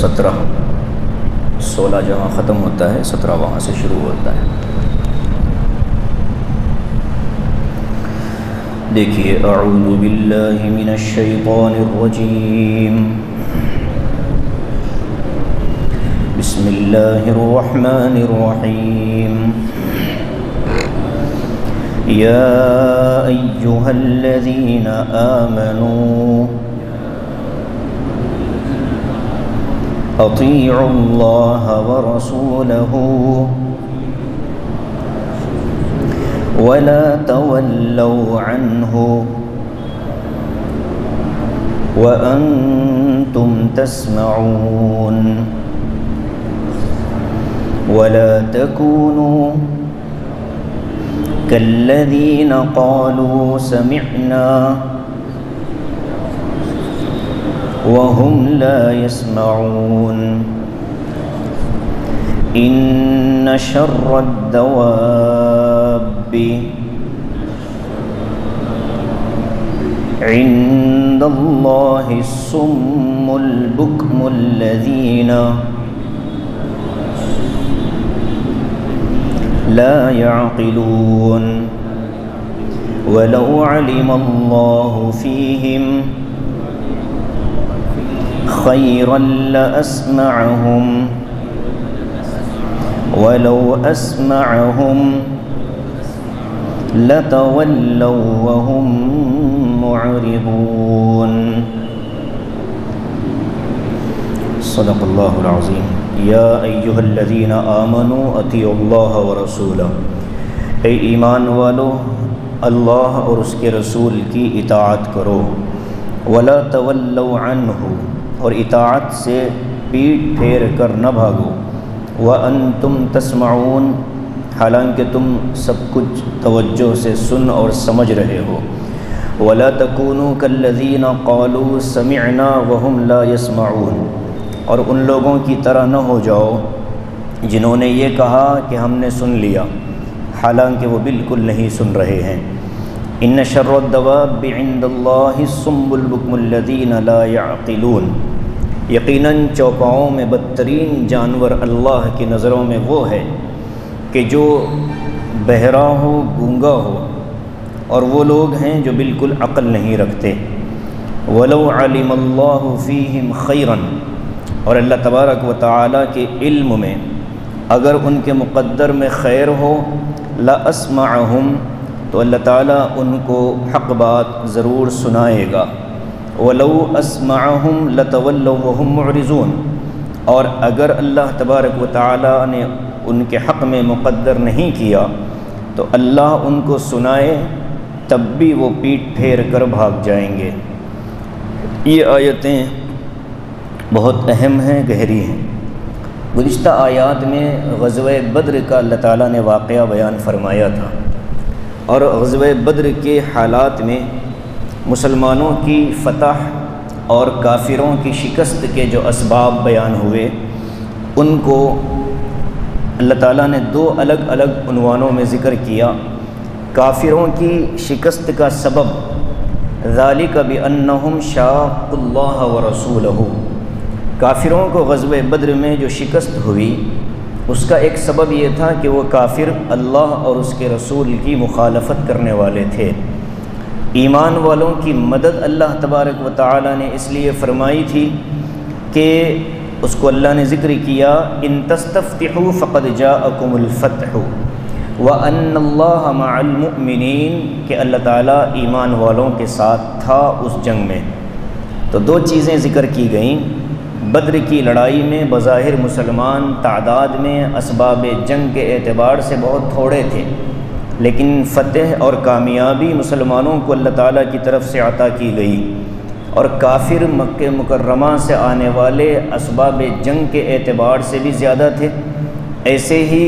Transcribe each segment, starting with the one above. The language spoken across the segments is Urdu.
16 جہاں ختم ہوتا ہے 17 وہاں سے شروع ہوتا ہے۔ دیکھیے، اعوذ باللہ من الشیطان الرجیم، بسم اللہ الرحمن الرحیم، یا ایہا الذین آمنوا اطیعوا اللہ ورسولہ ولا تولوا عنہ وأنتم تسمعون ولا تكونوا كالذين قالوا سمعنا وهم لا يسمعون إن شر الدواب عند الله الصم البكم الذين لا يعقلون ولو علم الله فيهم خيرا لأسمعهم ولو أسمعهم لتولوا وهم معرضون۔ صدق اللہ العظیم۔ یا ایہا الذین آمنوا اطیعوا اللہ ورسولہ، اے ایمان والو اللہ اور اس کے رسول کی اطاعت کرو، ولا تولوا عنہ، اور اطاعت سے پیٹھ پھیر کر نہ بھاگو، وانتم تسمعون، حالانکہ تم سب کچھ توجہ سے سن اور سمجھ رہے ہو، ولا تکونوا کالذین قالوا سمعنا وهم لا يسمعون، اور ان لوگوں کی طرح نہ ہو جاؤ جنہوں نے یہ کہا کہ ہم نے سن لیا حالانکہ وہ بالکل نہیں سن رہے ہیں۔ ان شر الدواب عند اللہ الصم البکم الذین لا يعقلون، یقیناً چوپاؤں میں بدترین جانور اللہ کی نظروں میں وہ ہے کہ جو بہرا ہو، گونگا ہو، اور وہ لوگ ہیں جو بالکل عقل نہیں رکھتے۔ وَلَوْ عَلِمَ اللَّهُ فِيهِمْ خَيْرًا، اور اللہ تبارک و تعالیٰ کے علم میں اگر ان کے مقدر میں خیر ہو، لَأَسْمَعَهُمْ، تو اللہ تعالیٰ ان کو حق بات ضرور سنائے گا۔ وَلَوْ أَسْمَعَهُمْ لَتَوَلَّوْا وَهُمْ مُعْرِضُونَ، اور اگر اللہ تبارک و تعالیٰ نے ان کے حق میں مقدر نہیں کیا تو اللہ ان کو سنائے تب بھی وہ پیٹھ پھیر کر بھاگ جائیں گے۔ یہ آیتیں بہت اہم ہیں، گہری ہیں۔ گزشتہ آیات میں غزوہ بدر کا اللہ تعالیٰ نے واقعہ بیان فرمایا تھا، اور غزوہ بدر کے حالات میں مسلمانوں کی فتح اور کافروں کی شکست کے جو اسباب بیان ہوئے ان کو اللہ تعالیٰ نے 2 الگ الگ عنوانوں میں ذکر کیا۔ کافروں کی شکست کا سبب ذالک بأنہم شاقوا اللہ ورسولہ، کافروں کو غزوہ بدر میں جو شکست ہوئی اس کا ایک سبب یہ تھا کہ وہ کافر اللہ اور اس کے رسول کی مخالفت کرنے والے تھے۔ ایمان والوں کی مدد اللہ تبارک و تعالیٰ نے اس لیے فرمائی تھی کہ اس کو اللہ نے ذکر کیا، ان تستفتحوا فقد جاءکم الفتح وان اللہ مع المؤمنین، کہ اللہ تعالیٰ ایمان والوں کے ساتھ تھا اس جنگ میں۔ تو 2 چیزیں ذکر کی گئیں۔ بدر کی لڑائی میں بظاہر مسلمان تعداد میں اسباب جنگ کے اعتبار سے بہت تھوڑے تھے، لیکن فتح اور کامیابی مسلمانوں کو اللہ تعالیٰ کی طرف سے عطا کی گئی، اور کافر مکہ مکرمہ سے آنے والے اسباب جنگ کے اعتبار سے بھی زیادہ تھے، ایسے ہی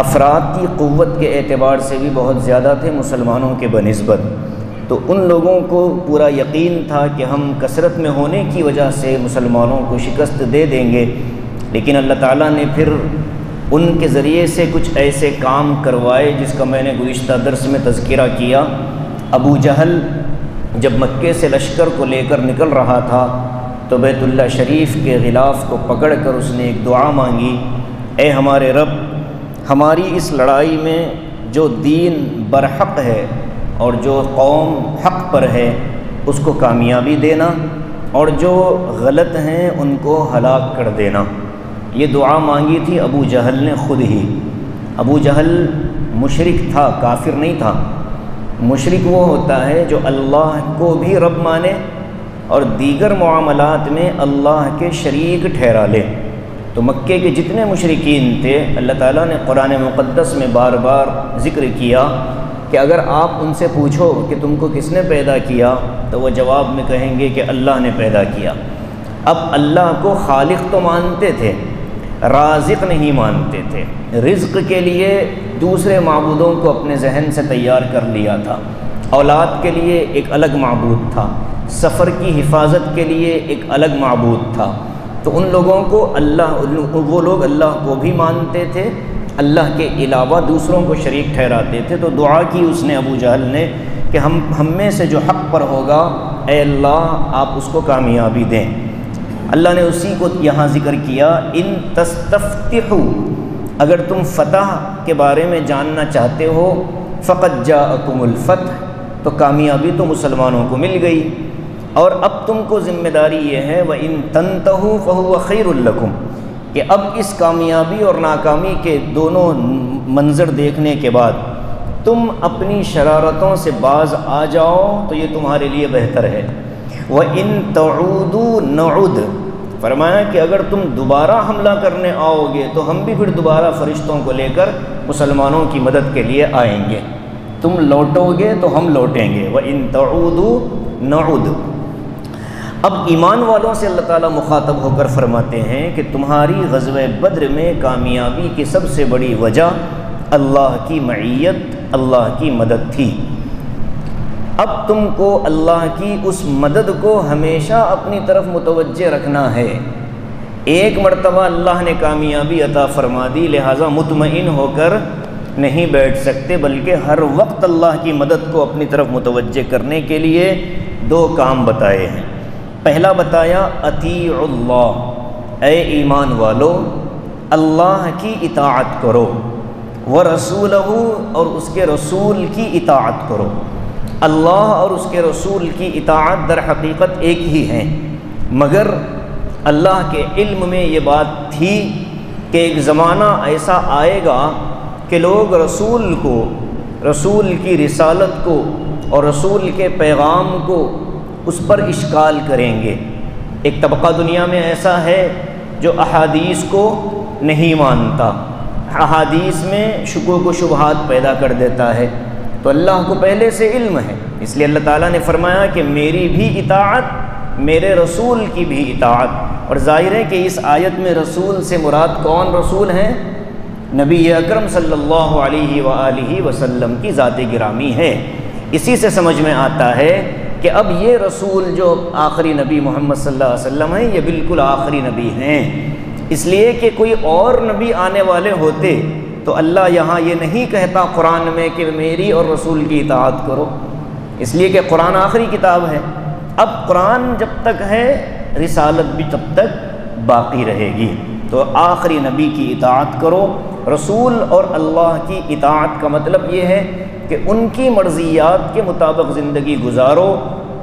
افراد کی قوت کے اعتبار سے بھی بہت زیادہ تھے مسلمانوں کے بنسبت۔ تو ان لوگوں کو پورا یقین تھا کہ ہم کثرت میں ہونے کی وجہ سے مسلمانوں کو شکست دے دیں گے، لیکن اللہ تعالیٰ نے پھر ان کے ذریعے سے کچھ ایسے کام کروائے جس کا میں نے گزشتہ درس میں تذکرہ کیا۔ ابو جہل جب مکے سے لشکر کو لے کر نکل رہا تھا تو بیت اللہ شریف کے غلاف کو پکڑ کر اس نے ایک دعا مانگی، اے ہمارے رب، ہماری اس لڑائی میں جو دین برحق ہے اور جو قوم حق پر ہے اس کو کامیابی دینا، اور جو غلط ہیں ان کو ہلاک کر دینا۔ یہ دعا مانگی تھی ابو جہل نے خود ہی۔ ابو جہل مشرک تھا، کافر نہیں تھا۔ مشرک وہ ہوتا ہے جو اللہ کو بھی رب مانے اور دیگر معاملات میں اللہ کے شریک ٹھہرا لے۔ تو مکے کے جتنے مشرکین تھے اللہ تعالیٰ نے قرآن مقدس میں بار بار ذکر کیا کہ اگر آپ ان سے پوچھو کہ تم کو کس نے پیدا کیا تو وہ جواب میں کہیں گے کہ اللہ نے پیدا کیا۔ اب اللہ کو خالق تو مانتے تھے، رازق نہیں مانتے تھے۔ رزق کے لیے دوسرے معبودوں کو اپنے ذہن سے تیار کر لیا تھا۔ اولاد کے لیے ایک الگ معبود تھا، سفر کی حفاظت کے لیے ایک الگ معبود تھا۔ تو ان لوگوں کو وہ لوگ اللہ کو بھی مانتے تھے، اللہ کے علاوہ دوسروں کو شریک ٹھہراتے تھے۔ تو دعا کی اس نے ابو جہل نے کہ ہم میں سے جو حق پر ہوگا اے اللہ آپ اس کو کامیابی دیں۔ اللہ نے اسی کو یہاں ذکر کیا، ان تستفتحوا، اگر تم فتح کے بارے میں جاننا چاہتے ہو، فقد جاءکم الفتح، تو کامیابی تو مسلمانوں کو مل گئی، اور اب تم کو ذمہ داری یہ ہے وَإِن تَنْتَهُوا فَهُوَ خَيْرٌ لَكُمْ، کہ اب اس کامیابی اور ناکامی کے دونوں منظر دیکھنے کے بعد تم اپنی شرارتوں سے باز آ جاؤ تو یہ تمہارے لیے بہتر ہے۔ وَإِن تَعُودُوا نَعُدْ، فرمایا کہ اگر تم دوبارہ حملہ کرنے آؤ گے تو ہم بھی پھر دوبارہ فرشتوں کو لے کر مسلمانوں کی مدد کے لیے آئیں گے، تم لوٹو گے تو ہم لوٹیں گے۔ وَإِن تَعُودُوا نَعُدْ۔ اب ایمان والوں سے اللہ تعالیٰ مخاطب ہو کر فرماتے ہیں کہ تمہاری غزوہ بدر میں کامیابی کی سب سے بڑی وجہ اللہ کی معیت، اللہ کی مدد تھی۔ اب تم کو اللہ کی اس مدد کو ہمیشہ اپنی طرف متوجہ رکھنا ہے۔ ایک مرتبہ اللہ نے کامیابی عطا فرما دی، لہٰذا مطمئن ہو کر نہیں بیٹھ سکتے، بلکہ ہر وقت اللہ کی مدد کو اپنی طرف متوجہ کرنے کے لیے دو کام بتائے ہیں۔ پہلا بتایا اطیع اللہ، اے ایمان والو اللہ کی اطاعت کرو، ورسولہ، اور اس کے رسول کی اطاعت کرو۔ اللہ اور اس کے رسول کی اطاعت در حقیقت ایک ہی ہیں، مگر اللہ کے علم میں یہ بات تھی کہ ایک زمانہ ایسا آئے گا کہ لوگ رسول کو، رسول کی رسالت کو اور رسول کے پیغام کو اس پر اشکال کریں گے۔ ایک طبقہ دنیا میں ایسا ہے جو احادیث کو نہیں مانتا، احادیث میں شکوک و شبہات پیدا کر دیتا ہے۔ تو اللہ کو پہلے سے علم ہے، اس لیے اللہ تعالیٰ نے فرمایا کہ میری بھی اطاعت، میرے رسول کی بھی اطاعت۔ اور ظاہر ہے کہ اس آیت میں رسول سے مراد کون رسول ہیں؟ نبی اکرم صلی اللہ علیہ وآلہ وسلم کی ذات گرامی ہے۔ اسی سے سمجھ میں آتا ہے کہ اب یہ رسول جو آخری نبی محمد صلی اللہ علیہ وسلم ہیں یہ بالکل آخری نبی ہیں، اس لیے کہ کوئی اور نبی آنے والے ہوتے تو اللہ یہاں یہ نہیں کہتا قرآن میں کہ میری اور رسول کی اطاعت کرو، اس لیے کہ قرآن آخری کتاب ہے۔ اب قرآن جب تک ہے رسالت بھی تب تک باقی رہے گی، تو آخری نبی کی اطاعت کرو۔ رسول اور اللہ کی اطاعت کا مطلب یہ ہے کہ ان کی مرضیات کے مطابق زندگی گزارو،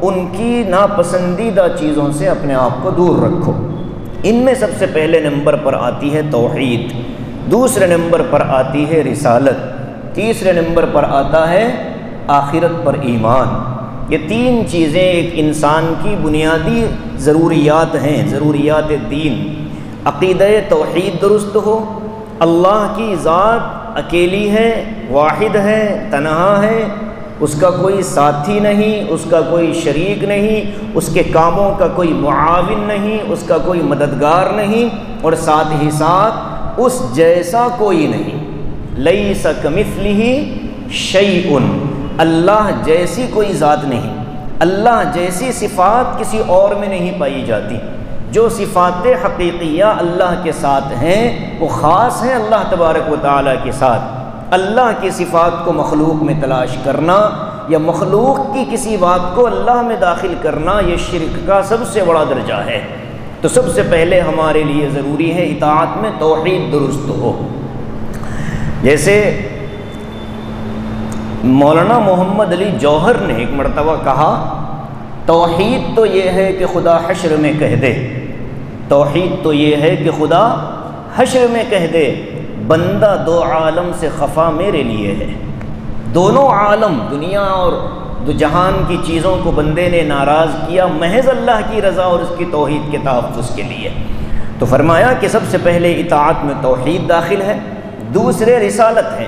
ان کی ناپسندیدہ چیزوں سے اپنے آپ کو دور رکھو۔ ان میں سب سے پہلے نمبر پر آتی ہے توحید، دوسرے نمبر پر آتی ہے رسالت، تیسرے نمبر پر آتا ہے آخرت پر ایمان۔ یہ تین چیزیں ایک انسان کی بنیادی ضروریات ہیں، ضروریات دین۔ عقیدہ توحید درست ہو، اللہ کی ذات اکیلی ہے، واحد ہے، تنہا ہے، اس کا کوئی ساتھی نہیں، اس کا کوئی شریک نہیں، اس کے کاموں کا کوئی معاون نہیں، اس کا کوئی مددگار نہیں، اور ساتھ ہی ساتھ اس جیسا کوئی نہیں۔ لیس کمثلہ شیء، اللہ جیسی کوئی ذات نہیں، اللہ جیسی صفات کسی اور میں نہیں پائی جاتی۔ جو صفات حقیقیہ اللہ کے ساتھ ہیں وہ خاص ہیں اللہ تبارک و تعالیٰ کے ساتھ۔ اللہ کی صفات کو مخلوق میں تلاش کرنا یا مخلوق کی کسی بات کو اللہ میں داخل کرنا یہ شرک کا سب سے بڑا درجہ ہے۔ تو سب سے پہلے ہمارے لیے ضروری ہے اطاعت میں توحید درست ہو۔ جیسے مولانا محمد علی جوہر نے ایک مرتبہ کہا، توحید تو یہ ہے کہ خدا حشر میں کہہ دے، توحید تو یہ ہے کہ خدا حشر میں کہہ دے بندہ دو عالم سے خفا میرے لیے ہے۔ دونوں عالم، دنیا اور دو جہان کی چیزوں کو بندے نے ناراض کیا محض اللہ کی رضا اور اس کی توحید کے تحفظ کے لیے۔ تو فرمایا کہ سب سے پہلے اطاعت میں توحید داخل ہے، دوسرے رسالت ہے۔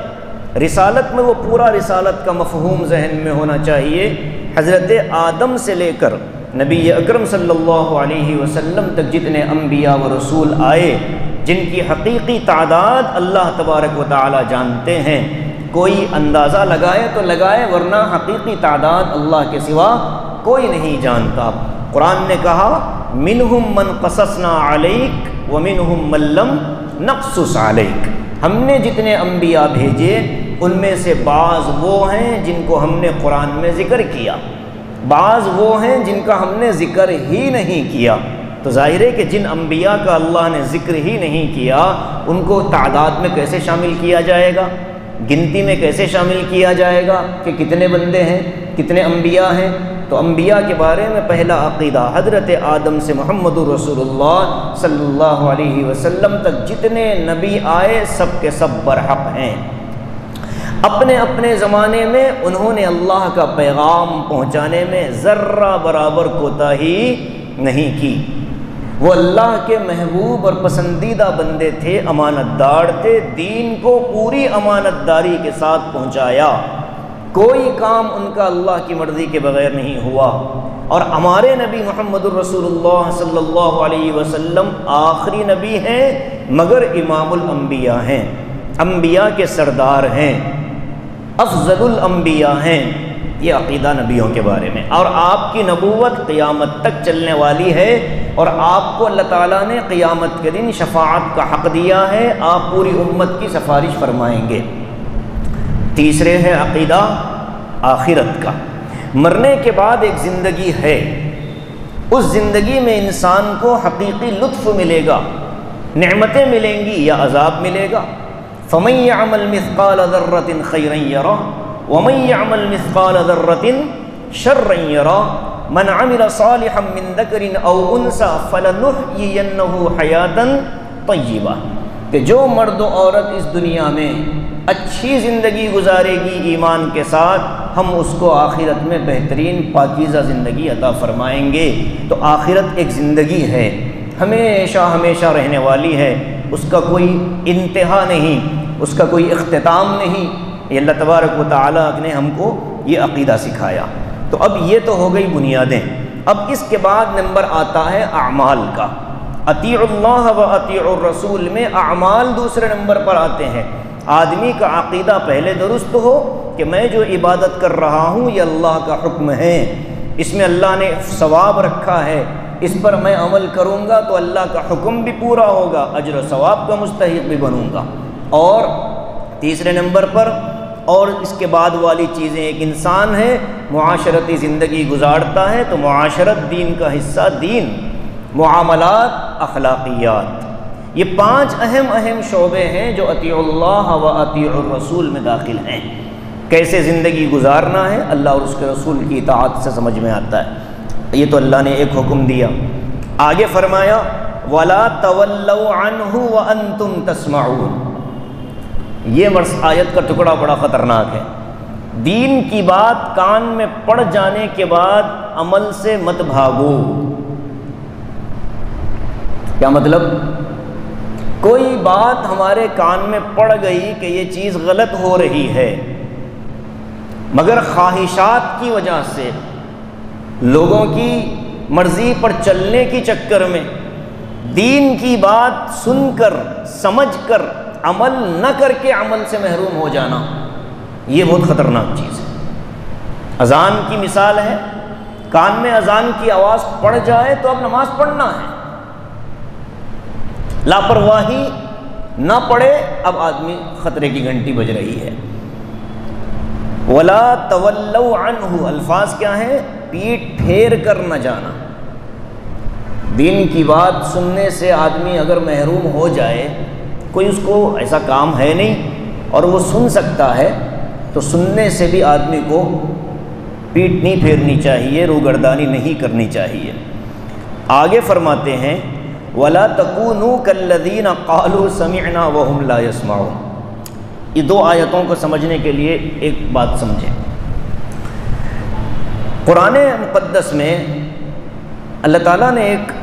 رسالت میں وہ پورا رسالت کا مفہوم ذہن میں ہونا چاہیے، حضرت آدم سے لے کر نبی اکرم صلی اللہ علیہ وسلم تک جتنے انبیاء و رسول آئے، جن کی حقیقی تعداد اللہ تبارک و تعالی جانتے ہیں۔ کوئی اندازہ لگائے تو لگائے، ورنہ حقیقی تعداد اللہ کے سوا کوئی نہیں جانتا۔ قرآن نے کہا منہم من قصصنا علیک ومنہم من لم نقصص علیک، ہم نے جتنے انبیاء بھیجے ان میں سے بعض وہ ہیں جن کو ہم نے قرآن میں ذکر کیا، بعض وہ ہیں جن کا ہم نے ذکر ہی نہیں کیا۔ تو ظاہر ہے کہ جن انبیاء کا اللہ نے ذکر ہی نہیں کیا ان کو تعداد میں کیسے شامل کیا جائے گا، گنتی میں کیسے شامل کیا جائے گا کہ کتنے بندے ہیں، کتنے انبیاء ہیں۔ تو انبیاء کے بارے میں پہلا عقیدہ، حضرت آدم سے محمد رسول اللہ صلی اللہ علیہ وسلم تک جتنے نبی آئے سب کے سب برحق ہیں۔ اپنے اپنے زمانے میں انہوں نے اللہ کا پیغام پہنچانے میں ذرہ برابر کوتاہی نہیں کی۔ وہ اللہ کے محبوب اور پسندیدہ بندے تھے، امانت دار تھے، دین کو پوری امانت داری کے ساتھ پہنچایا۔ کوئی کام ان کا اللہ کی مرضی کے بغیر نہیں ہوا۔ اور ہمارے نبی محمد الرسول اللہ صلی اللہ علیہ وسلم آخری نبی ہیں مگر امام الانبیاء ہیں، انبیاء کے سردار ہیں، افضل الانبیاء ہیں۔ یہ عقیدہ نبیوں کے بارے میں، اور آپ کی نبوت قیامت تک چلنے والی ہے، اور آپ کو اللہ تعالیٰ نے قیامت کے دن شفاعت کا حق دیا ہے، آپ پوری امت کی سفارش فرمائیں گے۔ تیسرے ہے عقیدہ آخرت کا، مرنے کے بعد ایک زندگی ہے، اس زندگی میں انسان کو حقیقی لطف ملے گا، نعمتیں ملیں گی یا عذاب ملے گا۔ فَمَن يَعْمَلْ مِثْقَالَ ذَرَّةٍ خَيْرًا يَرَهُ وَمَن يَعْمَلْ مِثْقَالَ ذَرَّةٍ شَرًّا يَرَهُ مَنْ عَمِلَ صَالِحًا مِّن ذَكَرٍ أَوْ أُنثَىٰ فَلَنُحْيِيَنَّهُ حَيَاةً طَيِّبَةً، کہ جو مرد و عورت اس دنیا میں اچھی زندگی گزارے گی ایمان کے ساتھ، ہم اس کو آخرت میں بہترین پاکیزہ زندگی عطا فرمائیں گے۔ تو آخرت ایک زندگی ہے، ہمیشہ ہمیشہ رہنے والی ہے، اس کا کوئی انتہا نہیں، اس کا کوئی اختتام نہیں۔ یہ اللہ تبارک و تعالیٰ نے ہم کو یہ عقیدہ سکھایا۔ تو اب یہ تو ہو گئی بنیادیں۔ اب اس کے بعد نمبر آتا ہے اعمال کا۔ اطیعوا اللہ و اطیعوا الرسول میں اعمال دوسرے نمبر پر آتے ہیں۔ آدمی کا عقیدہ پہلے درست ہو کہ میں جو عبادت کر رہا ہوں یہ اللہ کا حکم ہے، اس میں اللہ نے ثواب رکھا ہے، اس پر میں عمل کروں گا تو اللہ کا حکم بھی پورا ہوگا، اجر و ثواب کا مستحق بھی بنوں گا۔ اور تیسرے نمبر پر اور اس کے بعد والی چیزیں، ایک انسان ہے معاشرتی زندگی گزارتا ہے تو معاشرت دین کا حصہ، دین، معاملات، اخلاقیات، یہ 5 اہم شعبے ہیں جو اطیع اللہ و اطیع الرسول میں داخل ہیں۔ کیسے زندگی گزارنا ہے اللہ اور اس کے رسول کی اطاعت سے سمجھ میں آتا ہے۔ یہ تو اللہ نے ایک حکم دیا، آگے فرمایا وَلَا تَوَلَّوْا عَنْهُ وَأَنْتُمْ تَسْمَعُونَ۔ یہ آیت کا ٹکڑا بڑا خطرناک ہے۔ دین کی بات کان میں پڑ جانے کے بعد عمل سے مت بھاگو۔ کیا مطلب؟ کوئی بات ہمارے کان میں پڑ گئی کہ یہ چیز غلط ہو رہی ہے، مگر خواہشات کی وجہ سے، لوگوں کی مرضی پر چلنے کی چکر میں دین کی بات سن کر سمجھ کر عمل نہ کر کے عمل سے محروم ہو جانا، یہ بہت خطرناک چیز ہے۔ اذان کی مثال ہے، کان میں اذان کی آواز پڑ جائے تو اب نماز پڑھنا ہے، لاپرواہی نہ پڑے اب آدمی خطرے کی گھنٹی بج رہی ہے۔ وَلَا تَوَلَّوْا عَنْهُ، الفاظ کیا ہیں؟ پیٹ پھیر کر نہ جانا، دین کی بات سننے سے آدمی اگر محروم ہو جائے، کوئی اس کو ایسا کام ہے نہیں اور وہ سن سکتا ہے، تو سننے سے بھی آدمی کو پیٹ نہیں پھیرنی چاہیے، روگردانی نہیں کرنی چاہیے۔ آگے فرماتے ہیں وَلَا تَكُونُوا كَالَّذِينَ قَالُوا سَمِعْنَا وَهُمْ لَا يَسْمَعُونَ۔ یہ دو آیتوں کو سمجھنے کے لیے ایک بات سمجھیں۔ قرآن مقدس میں اللہ تعالیٰ نے ایک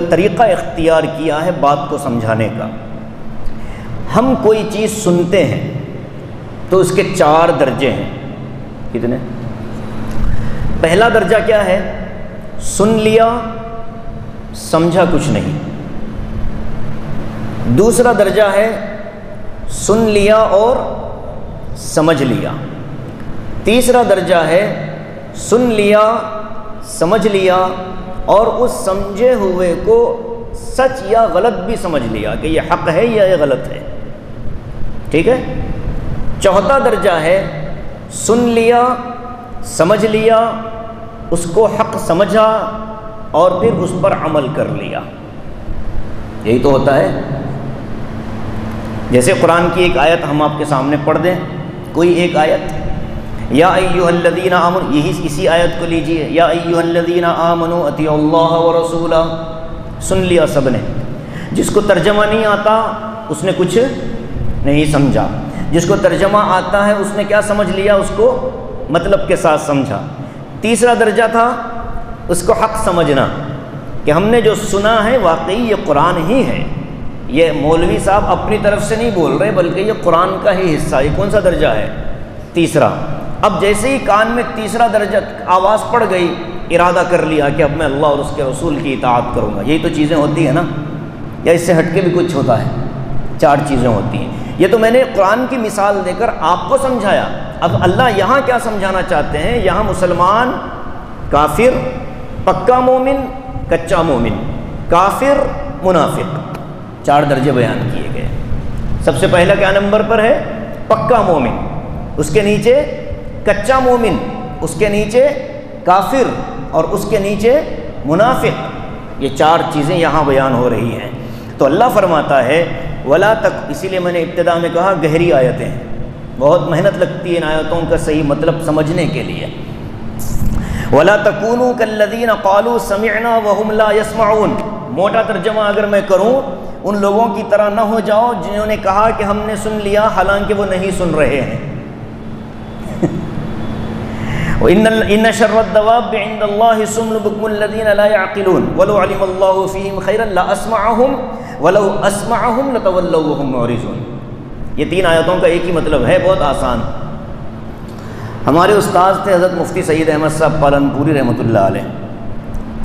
طریقہ اختیار کیا ہے بات کو سمجھانے کا۔ ہم کوئی چیز سنتے ہیں تو اس کے 4 درجے ہیں۔ کتنے؟ پہلا درجہ کیا ہے؟ سن لیا، سمجھا کچھ نہیں۔ دوسرا درجہ ہے سن لیا اور سمجھ لیا۔ تیسرا درجہ ہے سن لیا، سمجھ لیا اور اس سمجھے ہوئے کو سچ یا غلط بھی سمجھ لیا کہ یہ حق ہے یا یہ غلط ہے۔ ٹھیک ہے؟ چوتھا درجہ ہے سن لیا، سمجھ لیا، اس کو حق سمجھا اور پھر اس پر عمل کر لیا۔ یہی تو ہوتا ہے۔ جیسے قرآن کی ایک آیت ہم آپ کے سامنے پڑھ دیں، کوئی ایک آیت، یا ایھا الذین آمنوا، اسی آیت کو لیجئے، یا ایھا الذین آمنوا اطیعوا اللہ ورسولہ، سن لیا سب نے۔ جس کو ترجمہ نہیں آتا اس نے کچھ نہیں سمجھا، جس کو ترجمہ آتا ہے اس نے کیا سمجھ لیا؟ اس کو مطلب کے ساتھ سمجھا۔ تیسرا درجہ تھا اس کو حق سمجھنا، کہ ہم نے جو سنا ہے واقعی یہ قرآن ہی ہے، یہ مولوی صاحب اپنی طرف سے نہیں بول رہے بلکہ یہ قرآن کا ہی حصہ۔ یہ کون سا درجہ ہے؟ تیسرا۔ اب جیسے ہی کان میں تیسرا درجہ آواز پڑ گئی، ارادہ کر لیا کہ اب میں اللہ اور اس کے رسول کی اطاعت کروں گا۔ یہی تو چیزیں ہوتی ہیں نا، یا اس سے ہٹ کے بھی کچھ ہوتا ہے؟ 4 چیزیں ہوتی ہیں۔ یہ تو میں نے قرآن کی مثال دے کر آپ کو سمجھایا۔ اب اللہ یہاں کیا سمجھانا چاہتے ہیں؟ یہاں مسلمان، کافر، پکا مومن، کچا مومن، کافر، منافق، 4 درجے بیان کیے گئے۔ سب سے پہلا کیا نمبر پر ہے؟ پکا مومن، اس کے نیچے کچا مومن، اس کے نیچے کافر اور اس کے نیچے منافق۔ یہ 4 چیزیں یہاں بیان ہو رہی ہیں۔ تو اللہ فرماتا ہے ولا تک، اسی لیے میں نے ابتدا میں کہا گہری آیتیں ہیں، بہت محنت لگتی ہے ان آیتوں کا صحیح مطلب سمجھنے کے لیے۔ ولا تکونوا کالذین قالوا سمعنا وهم لا يسمعون، موٹا ترجمہ اگر میں کروں، ان لوگوں کی طرح نہ ہو جاؤ جنہوں نے کہا کہ ہم نے سن لیا حالانکہ وہ نہیں سن رہے ہیں۔ ان شر الدواب عند الله الصم البكم الذين لا يعقلون ولو علم الله فيهم خيرا لاسمعهم ولو اسمعهم لتولوا وهم معرضون۔ یہ 3 آیتوں کا ایک ہی مطلب ہے، بہت آسان۔ ہمارے استاد تھے حضرت مفتی سعید احمد صاحب پالنپوری رحمۃ اللہ علیہ،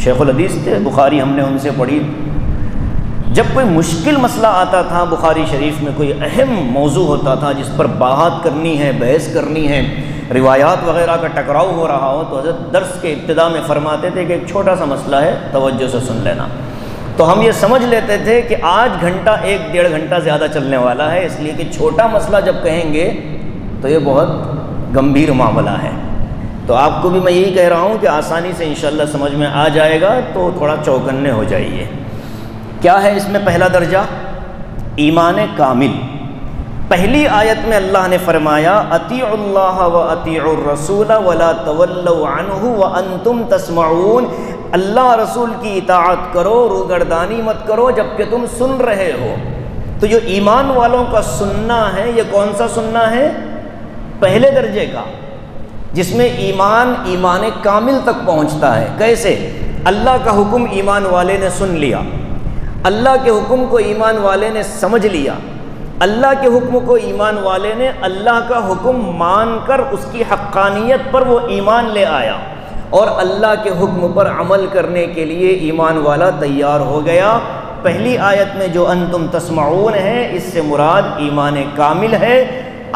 شیخ الحدیث تھے، بخاری ہم نے ان سے پڑھی۔ جب کوئی مشکل مسئلہ آتا تھا بخاری شریف میں، کوئی اہم موضوع ہوتا تھا جس پر بحث کرنی ہے، بحث کرنی ہے، روایات وغیرہ کا ٹکراؤ ہو رہا ہو، تو حضرت درس کے ابتدا میں فرماتے تھے کہ ایک چھوٹا سا مسئلہ ہے، توجہ سے سن لینا۔ تو ہم یہ سمجھ لیتے تھے کہ آج گھنٹہ 1-1.5 گھنٹہ زیادہ چلنے والا ہے، اس لیے کہ چھوٹا مسئلہ جب کہیں گے تو یہ بہت گمبھیر معاملہ ہے۔ تو آپ کو بھی میں یہی کہہ رہا ہوں کہ آسانی سے انشاءاللہ سمجھ میں آ جائے گا، تو تھوڑا چوکنے ہو جائیے۔ کیا ہے اس میں پہلا درجہ؟ ایمان کامل۔ پہلی آیت میں اللہ نے فرمایا اطیعوا اللہ و اطیعوا الرسول ولا تولوا عنہ وانتم تسمعون، اللہ رسول کی اطاعت کرو، روگردانی مت کرو جبکہ تم سن رہے ہو۔ تو جو ایمان والوں کا سننا ہے، یہ کون سا سننا ہے؟ پہلے درجے کا، جس میں ایمان کامل تک پہنچتا ہے۔ کیسے؟ اللہ کا حکم ایمان والے نے سن لیا، اللہ کے حکم کو ایمان والے نے سمجھ لیا، اللہ کے حکم کو ایمان والے نے اللہ کا حکم مان کر اس کی حقانیت پر وہ ایمان لے آیا، اور اللہ کے حکم پر عمل کرنے کے لیے ایمان والا تیار ہو گیا۔ پہلی آیت میں جو انتم تسمعون ہے، اس سے مراد ایمان کامل ہے۔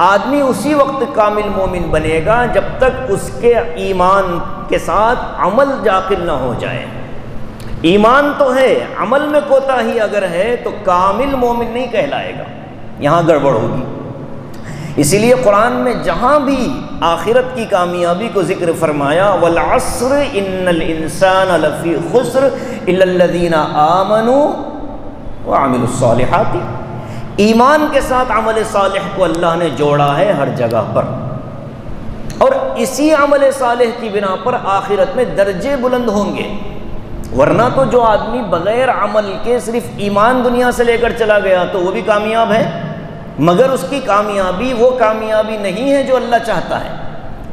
آدمی اسی وقت کامل مومن بنے گا جب تک اس کے ایمان کے ساتھ عمل داخل نہ ہو جائے۔ ایمان تو ہے، عمل میں کوتاہی اگر ہے تو کامل مومن نہیں کہلائے گا، یہاں گڑبڑ ہوگی۔ اسی لیے قرآن میں جہاں بھی آخرت کی کامیابی کو ذکر فرمایا والعصر ان الانسان لفی خسر الا الذین آمنوا وعملوا الصالحات، ایمان کے ساتھ عمل صالح کو اللہ نے جوڑا ہے ہر جگہ پر، اور اسی عمل صالح کی بنا پر آخرت میں درجے بلند ہوں گے۔ ورنہ تو جو آدمی بغیر عمل کے صرف ایمان دنیا سے لے کر چلا گیا تو وہ بھی کامیاب ہے، مگر اس کی کامیابی وہ کامیابی نہیں ہے جو اللہ چاہتا ہے۔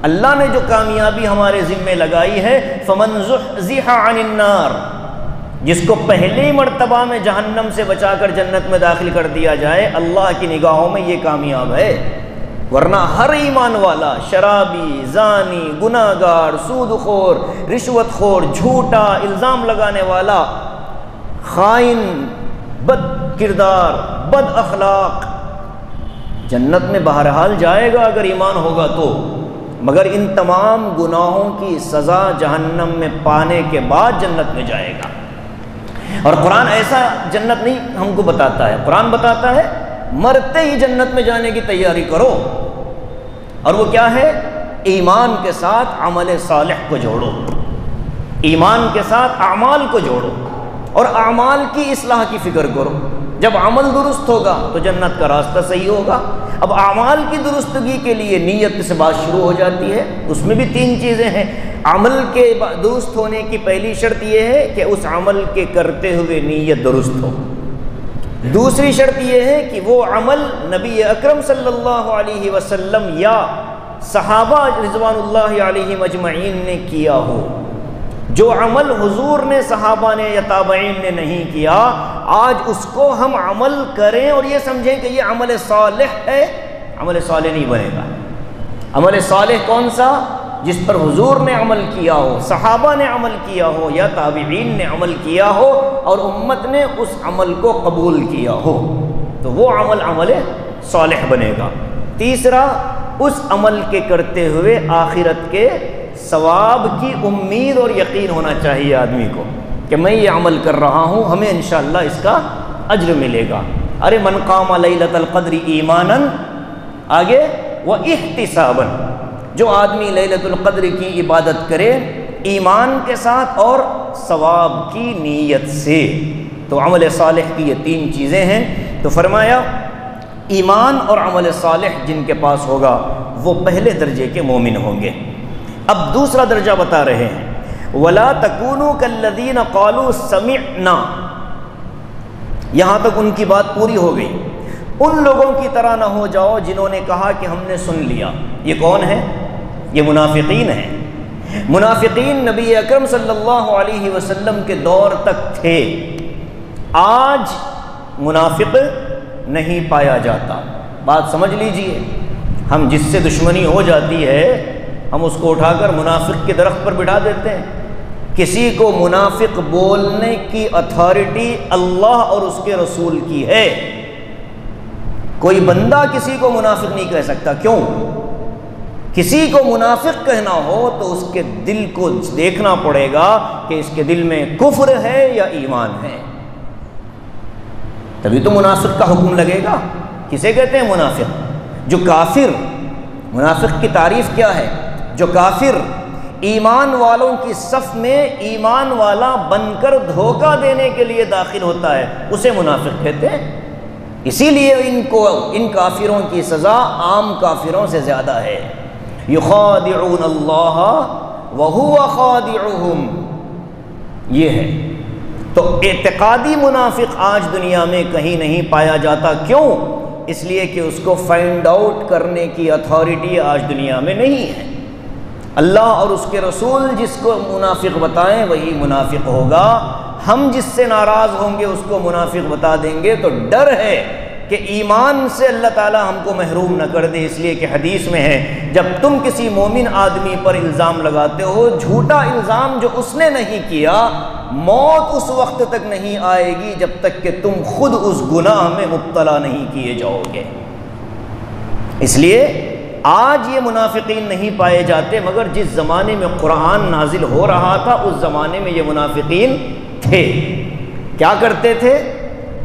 اللہ نے جو کامیابی ہمارے ذمے لگائی ہے فمن زحزح عن النار، جس کو پہلی مرتبہ میں جہنم سے بچا کر جنت میں داخل کر دیا جائے، اللہ کی نگاہوں میں یہ کامیاب ہے۔ ورنہ ہر ایمان والا شرابی، زانی، گناہگار، سود خور، رشوت خور، جھوٹا، الزام لگانے والا، خائن، بد کردار، بد اخلاق، جنت میں بہرحال جائے گا اگر ایمان ہوگا تو، مگر ان تمام گناہوں کی سزا جہنم میں پانے کے بعد جنت میں جائے گا۔ اور قرآن ایسا جنت نہیں ہم کو بتاتا ہے، قرآن بتاتا ہے مرتے ہی جنت میں جانے کی تیاری کرو، اور وہ کیا ہے؟ ایمان کے ساتھ عمل صالح کو جوڑو، ایمان کے ساتھ اعمال کو جوڑو، اور اعمال کی اصلاح کی فکر کرو۔ جب عمل درست ہوگا تو جنت کا راستہ صحیح ہوگا۔ اب اعمال کی درستگی کے لیے نیت سے بات شروع ہو جاتی ہے، اس میں بھی تین چیزیں ہیں۔ عمل کے درست ہونے کی پہلی شرط یہ ہے کہ اس عمل کے کرتے ہوئے نیت درست ہو، دوسری شرط یہ ہے کہ وہ عمل نبی اکرم صلی اللہ علیہ وسلم یا صحابہ رضوان اللہ علیہم اجمعین نے کیا ہو۔ جو عمل حضور نے، صحابہ نے یا تابعین نے نہیں کیا، آج اس کو ہم عمل کریں اور یہ سمجھیں کہ یہ عمل صالح ہے، عمل صالح نہیں بنے گا۔ عمل صالح کون سا؟ جس پر حضور نے عمل کیا ہو، صحابہ نے عمل کیا ہو یا تابعین نے عمل کیا ہو اور امت نے اس عمل کو قبول کیا ہو، تو وہ عمل عمل صالح بنے گا۔ تیسرا، اس عمل کے کرتے ہوئے آخرت کے ثواب کی امید اور یقین ہونا چاہیے آدمی کو کہ میں یہ عمل کر رہا ہوں، ہمیں انشاءاللہ اس کا اجر ملے گا۔ ارے من قام لیلۃ القدر ایمانا، آگے واحتسابا، جو آدمی لیلۃ القدر کی عبادت کرے ایمان کے ساتھ اور ثواب کی نیت سے، تو عمل صالح کی یہ تین چیزیں ہیں۔ تو فرمایا ایمان اور عمل صالح جن کے پاس ہوگا وہ پہلے درجے کے مومن ہوں گے۔ اب دوسرا درجہ بتا رہے ہیں، وَلَا تَكُونُوا كَالَّذِينَ قَالُوا سَمِعْنَا، یہاں تک ان کی بات پوری ہو گئی۔ ان لوگوں کی طرح نہ ہو جاؤ جنہوں نے کہا کہ ہم نے سن لیا۔ یہ کون ہے؟ یہ منافقین ہیں۔ منافقین نبی اکرم صلی اللہ علیہ وسلم کے دور تک تھے، آج منافق نہیں پایا جاتا۔ بات سمجھ لیجئے، ہم جس سے دشمنی ہو جاتی ہے ہم اس کو اٹھا کر منافق کے درخت پر بٹھا دیتے ہیں۔ کسی کو منافق بولنے کی اتھارٹی اللہ اور اس کے رسول کی ہے، کوئی بندہ کسی کو منافق نہیں کہہ سکتا۔ کیوں؟ کسی کو منافق کہنا ہو تو اس کے دل کو دیکھنا پڑے گا کہ اس کے دل میں کفر ہے یا ایمان ہے، تبھی تو منافق کا حکم لگے گا۔ کسے کہتے ہیں منافق؟ جو کافر، منافق کی تعریف کیا ہے؟ جو کافر ایمان والوں کی صف میں ایمان والا بن کر دھوکہ دینے کے لیے داخل ہوتا ہے، اسے منافق کہتے ہیں۔ اسی لیے ان کافروں کی سزا عام کافروں سے زیادہ ہے۔ یخادعون اللہ وہو خادعہم، یہ ہے۔ تو اعتقادی منافق آج دنیا میں کہیں نہیں پایا جاتا۔ کیوں؟ اس لیے کہ اس کو فائنڈ آؤٹ کرنے کی اتھارٹی آج دنیا میں نہیں ہے۔ اللہ اور اس کے رسول جس کو منافق بتائیں وہی منافق ہوگا۔ ہم جس سے ناراض ہوں گے اس کو منافق بتا دیں گے تو ڈر ہے کہ ایمان سے اللہ تعالیٰ ہم کو محروم نہ کر دے۔ اس لیے کہ حدیث میں ہے، جب تم کسی مومن آدمی پر الزام لگاتے ہو، جھوٹا الزام جو اس نے نہیں کیا، موت اس وقت تک نہیں آئے گی جب تک کہ تم خود اس گناہ میں مبتلا نہیں کیے جاؤ گے۔ اس لیے آج یہ منافقین نہیں پائے جاتے، مگر جس زمانے میں قرآن نازل ہو رہا تھا اس زمانے میں یہ منافقین تھے۔ کیا کرتے تھے؟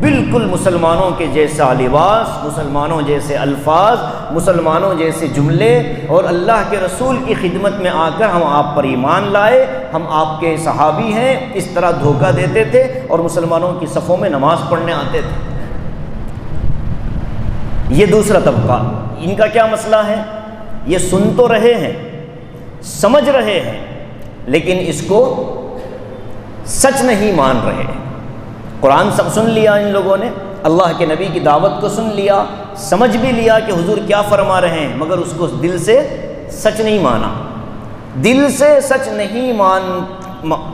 بالکل مسلمانوں کے جیسا لباس، مسلمانوں جیسے الفاظ، مسلمانوں جیسے جملے، اور اللہ کے رسول کی خدمت میں آ کر ہم آپ پر ایمان لائے، ہم آپ کے صحابی ہیں، اس طرح دھوکہ دیتے تھے اور مسلمانوں کی صفوں میں نماز پڑھنے آتے تھے۔ یہ دوسرا طبقہ، ان کا کیا مسئلہ ہے؟ یہ سن تو رہے ہیں، سمجھ رہے ہیں، لیکن اس کو سچ نہیں مان رہے۔ قرآن سب سن لیا ان لوگوں نے، اللہ کے نبی کی دعوت کو سن لیا، سمجھ بھی لیا کہ حضور کیا فرما رہے ہیں، مگر اس کو دل سے سچ نہیں مانا۔ دل سے سچ نہیں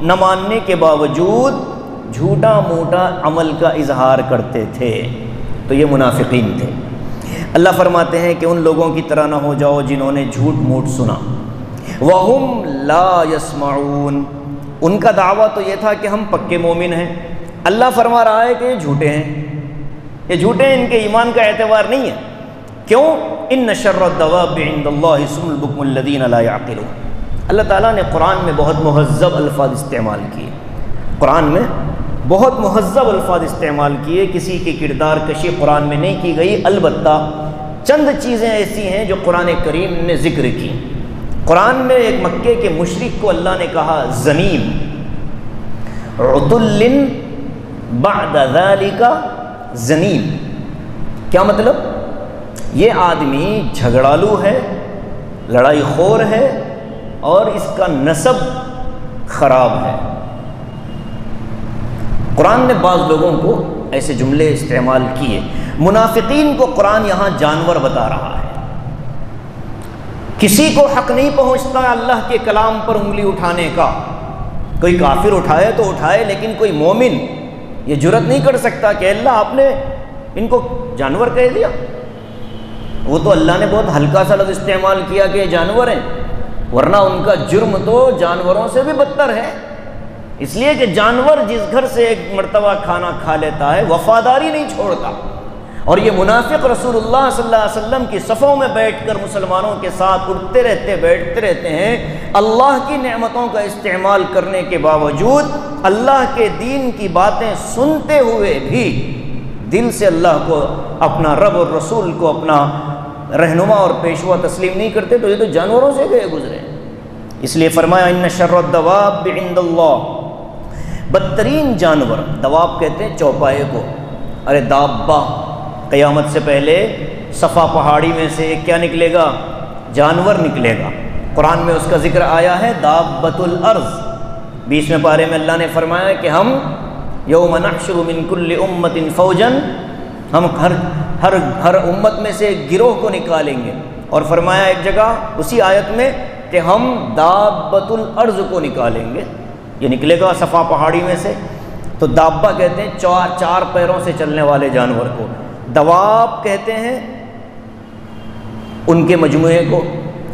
نہ ماننے کے باوجود جھوٹا موٹا عمل کا اظہار کرتے تھے، تو یہ منافقین تھے۔ اللہ فرماتے ہیں کہ ان لوگوں کی طرح نہ ہو جاؤ جنہوں نے جھوٹ موٹ سنا۔ وَهُمْ لَا يَسْمَعُونَ، ان کا دعویٰ تو یہ تھا کہ ہم پکے مومن ہیں۔ اللہ فرما رہا ہے کہ یہ جھوٹے ہیں، یہ جھوٹے ہیں، ان کے ایمان کا اعتبار نہیں ہے۔ کیوں؟ إِنَّ شَرَّ الدَّوَابِّ عِندَ اللَّهِ صُمُّ الْبُكْمُ الَّذِينَ لَا يَعْقِلُونَ۔ اللہ تعالیٰ نے قرآن میں بہت مہذب الفاظ استعمال کیے، قرآن میں بہت مہذب الفاظ استعمال کیے، کسی کی کردار کشی قرآن میں نہیں کی گئی، البتہ چند چیزیں ایسی ہیں جو قرآن کریم نے ذکر کی۔ قرآن میں ایک مکے کے مشرک کو اللہ نے کہا زنیم، عُتُلٍ بعد ذالک زنیم۔ کیا مطلب؟ یہ آدمی جھگڑالو ہے، لڑائی خور ہے، اور اس کا نسب خراب ہے۔ قرآن نے بعض لوگوں کو ایسے جملے استعمال کیے۔ منافقین کو قرآن یہاں جانور بتا رہا ہے۔ کسی کو حق نہیں پہنچتا اللہ کے کلام پر انگلی اٹھانے کا، کوئی کافر اٹھائے تو اٹھائے، لیکن کوئی مومن یہ جرت نہیں کر سکتا کہ اللہ آپ نے ان کو جانور کہہ دیا۔ وہ تو اللہ نے بہت ہلکا سا لفظ استعمال کیا کہ یہ جانور ہیں، ورنہ ان کا جرم تو جانوروں سے بھی بدتر ہے، اس لیے کہ جانور جس گھر سے ایک مرتبہ کھانا کھا لیتا ہے وفاداری نہیں چھوڑتا، اور یہ منافق رسول اللہ صلی اللہ علیہ وسلم کی صفوں میں بیٹھ کر مسلمانوں کے ساتھ اٹھتے رہتے بیٹھتے رہتے ہیں، اللہ کی نعمتوں کا استعمال کرنے کے باوجود اللہ کے دین کی باتیں سنتے ہوئے بھی دل سے اللہ کو، اپنا رب اور رسول کو اپنا رہنما اور پیشوا تسلیم نہیں کرتے، تو یہ تو جانوروں سے گئے گزرے۔ اس لیے فرمایا ان شر الدواب عند اللہ، بدترین جانور، دواب کہتے ہیں چوپائے کو، ارے دابہ، قیامت سے پہلے صفا پہاڑی میں سے ایک کیا نکلے گا؟ جانور نکلے گا۔ قرآن میں اس کا ذکر آیا ہے دابۃ الارض، 20ویں پارے میں اللہ نے فرمایا کہ ہم یوم نحشر من کل امت فوجا، ہم ہر امت میں سے ایک گروہ کو نکالیں گے، اور فرمایا ایک جگہ اسی آیت میں کہ ہم دابۃ الارض کو نکالیں گے، یہ نکلے گا صفا پہاڑی میں سے۔ تو دابہ کہتے ہیں چار پیروں سے چلنے والے جانور کو، دواب کہتے ہیں ان کے مجموعے کو۔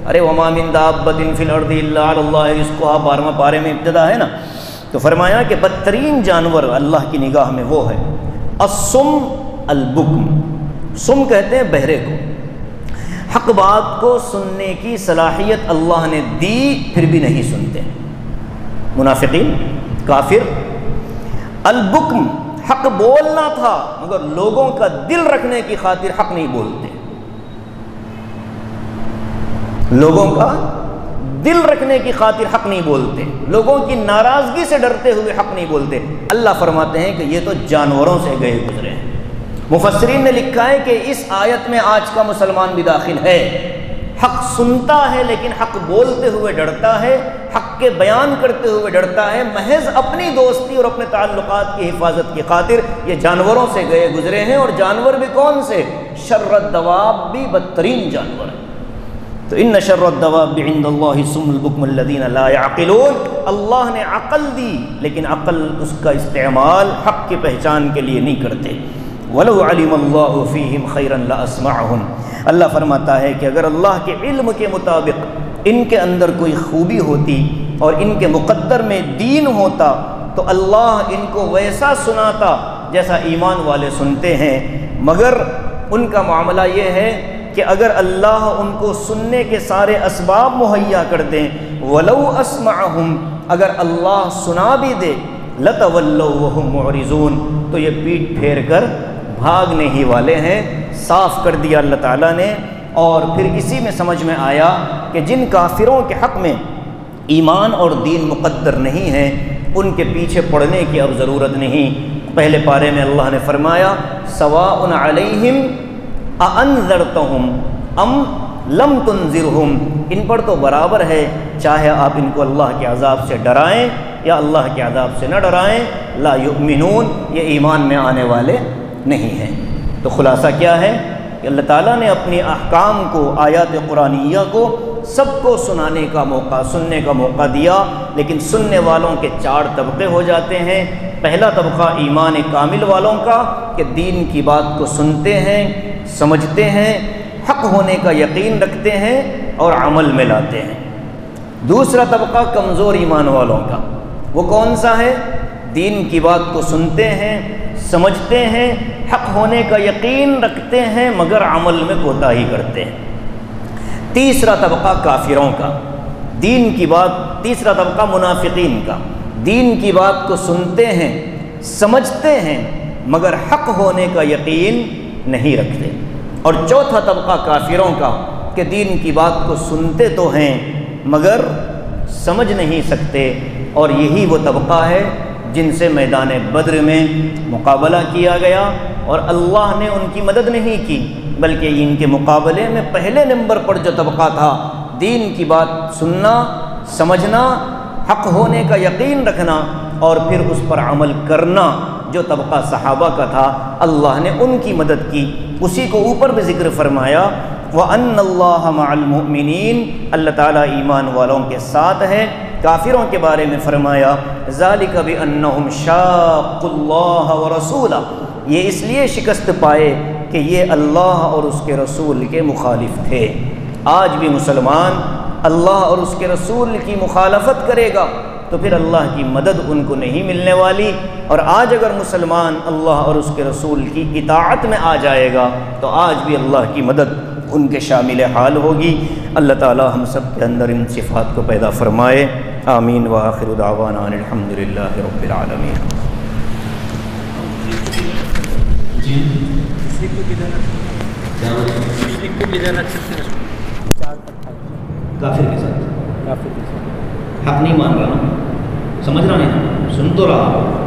ارے وما من دابۃ فی الارض الا علی اللہ رزقها، 12واں پارے میں ابتدا ہے نا، تو فرمایا کہ بدترین جانور اللہ کی نگاہ میں وہ ہے الصم البکم، سم کہتے ہیں بہرے کو، حق بات کو سننے کی صلاحیت اللہ نے دی پھر بھی نہیں سنتے، منافقین، کافر۔ البکم، حق بولنا تھا مگر لوگوں کا دل رکھنے کی خاطر حق نہیں بولتے، لوگوں کا دل رکھنے کی خاطر حق نہیں بولتے، لوگوں کی ناراضگی سے ڈرتے ہوئے حق نہیں بولتے۔ اللہ فرماتے ہیں کہ یہ تو جانوروں سے گئے گزرے ہیں۔ مفسرین نے لکھا ہے کہ اس آیت میں آج کا مسلمان بھی داخل ہے، حق سنتا ہے لیکن حق بولتے ہوئے ڈرتا ہے، حق کے بیان کرتے ہوئے ڈرتا ہے، محض اپنی دوستی اور اپنے تعلقات کی حفاظت کی خاطر یہ جانوروں سے گئے گزرے ہیں۔ اور جانور بھی کون سے؟ شر الدواب، بھی بدترین جانور ہیں۔ تو ان شر الدواب عند اللہ الصم البکم الذین لا یعقلون، اللہ نے عقل دی لیکن عقل اس کا استعمال حق کی پہچان کے لیے نہیں کرتے۔ وَلَوْ عَلِمَ اللَّهُ فِيهِمْ خَيْرًا لَأَسْمَعَهُمْ، اللہ فرماتا ہے کہ اگر اللہ کے علم کے مطابق ان کے اندر کوئی خوبی ہوتی اور ان کے مقدر میں دین ہوتا تو اللہ ان کو ویسا سناتا جیسا ایمان والے سنتے ہیں، مگر ان کا معاملہ یہ ہے کہ اگر اللہ ان کو سننے کے سارے اسباب مہیا کر دیں، وَلَوْ أَسْمَعَهُمْ، اگر اللہ سنا بھی دے، لَتَوَلَّوْا وَهُمْ مُعْرِضُونَ، تو یہ پیٹھ پھیر کر بھاگنے ہی والے ہیں۔ صاف کر دیا اللہ تعالیٰ نے۔ اور پھر اسی میں سمجھ میں آیا کہ جن کافروں کے حق میں ایمان اور دین مقدر نہیں ہے ان کے پیچھے پڑنے کی اب ضرورت نہیں۔ پہلے پارے میں اللہ نے فرمایا سواء علیہم اانذرتہم ام لم تنذرہم، ان پر تو برابر ہے چاہے آپ ان کو اللہ کے عذاب سے ڈرائیں یا اللہ کے عذاب سے نہ ڈرائیں، لا یؤمنون، یہ ایمان میں آنے والے نہیں ہیں۔ تو خلاصہ کیا ہے کہ اللہ تعالیٰ نے اپنی احکام کو، آیات قرآنیہ کو سب کو سنانے کا موقع، سننے کا موقع دیا، لیکن سننے والوں کے 4 طبقے ہو جاتے ہیں۔ پہلا طبقہ ایمان کامل والوں کا کہ دین کی بات کو سنتے ہیں، سمجھتے ہیں، حق ہونے کا یقین رکھتے ہیں اور عمل میں لاتے ہیں۔ دوسرا طبقہ کمزور ایمان والوں کا، وہ کون سا ہے؟ دین کی بات کو سنتے ہیں، سمجھتے ہیں، حق ہونے کا یقین رکھتے ہیں مگر عمل میں کوتاہی کرتے ہیں۔ تیسرا طبقہ کافروں کا، دین کی بات، تیسرا طبقہ منافقین کا، دین کی بات کو سنتے ہیں، سمجھتے ہیں مگر حق ہونے کا یقین نہیں رکھتے۔ اور چوتھا طبقہ کافروں کا کہ دین کی بات کو سنتے تو ہیں مگر سمجھ نہیں سکتے، اور یہی وہ طبقہ ہے جن سے میدان بدر میں مقابلہ کیا گیا اور اللہ نے ان کی مدد نہیں کی، بلکہ ان کے مقابلے میں پہلے نمبر پر جو طبقہ تھا، دین کی بات سننا، سمجھنا، حق ہونے کا یقین رکھنا اور پھر اس پر عمل کرنا، جو طبقہ صحابہ کا تھا، اللہ نے ان کی مدد کی۔ اسی کو اوپر بھی ذکر فرمایا وَأَنَّ اللَّهَ مَعَ الْمُؤْمِنِينَ، اللہ تعالیٰ ایمان والوں کے ساتھ ہے۔ کافروں کے بارے میں فرمایا ذَلِكَ بِأَنَّهُمْ شَاقُّوا اللَّهَ وَرَسُولَهُ، یہ اس لیے شکست پائے کہ یہ اللہ اور اس کے رسول کے مخالف تھے۔ آج بھی مسلمان اللہ اور اس کے رسول کی مخالفت کرے گا تو پھر اللہ کی مدد ان کو نہیں ملنے والی، اور آج اگر مسلمان اللہ اور اس کے رسول کی اطاعت میں آ جائے گا تو آج بھی اللہ کی مدد ان کے شامل حال ہوگی۔ اللہ تعالی ہم سب کے اندر ان صفات کو پیدا فرمائے، آمین۔ وآخر دعوانا ان الحمدللہ رب العالمین۔ کافر کے ساتھ حق نہیں مان رہا نا، سمجھ رہا نہیں، سن تو رہا